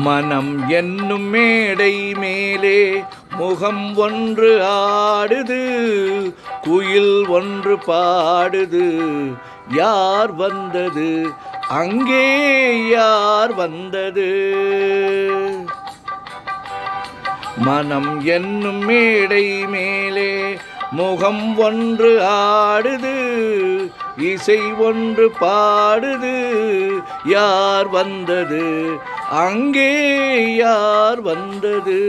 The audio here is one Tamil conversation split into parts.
மனம் என்னும் மேடை மேலே முகம் ஒன்று ஆடுது, குயில் ஒன்று பாடுது. யார் வந்தது அங்கே, யார் வந்தது? மனம் என்னும் மேடை மேலே முகம் ஒன்று ஆடுது, இசை ஒன்று பாடுது. யார் வந்தது அங்கே, யார் வந்தது?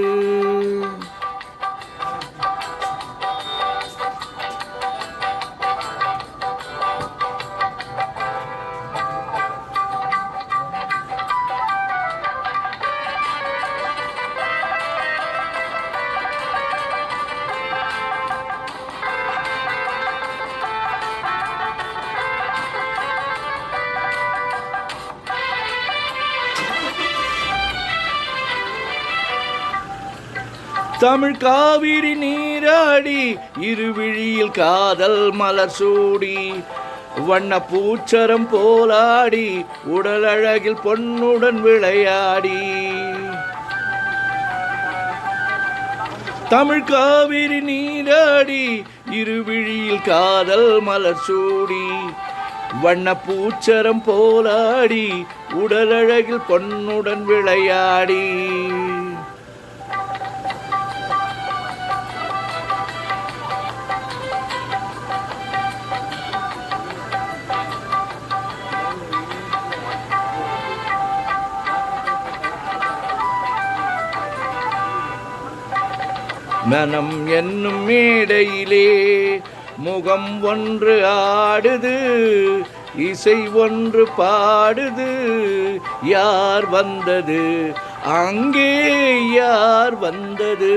தமிழ் காவிரி நீராடி, இருவிழியில் காதல் மலர் சூடி, வண்ண பூச்சரம் போலாடி, உடல் அழகில் பொன்னுடன் விளையாடி. தமிழ் காவிரி நீராடி, இருவிழியில் காதல் மலர் சூடி, வண்ண பூச்சரம் போலாடி, உடல் அழகில் பொன்னுடன் விளையாடி. மனம் என்னும் மேடையிலே முகம் ஒன்று ஆடுது, இசை ஒன்று பாடுது. யார் வந்தது அங்கே, யார் வந்தது?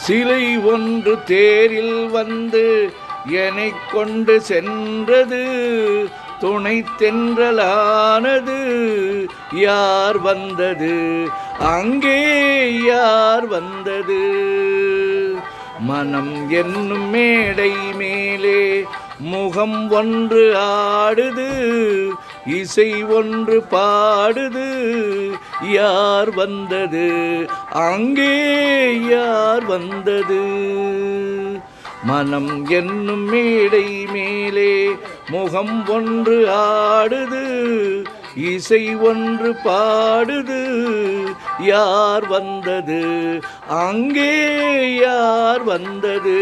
சிலை ஒன்று தேரில் வந்து என்னை கொண்டு சென்றது, துணை தென்றலானது. யார் வந்தது அங்கே, யார் வந்தது? மனம் என்னும் மேடை மேலே முகம் ஒன்று ஆடுது, இசை ஒன்று பாடுது. யார் வந்தது அங்கே, யார் வந்தது? மனம் என்னும் மேடை மேலே முகம் ஒன்று ஆடுது, இசை ஒன்று பாடுது. யார் வந்தது அங்கே, யார் வந்தது?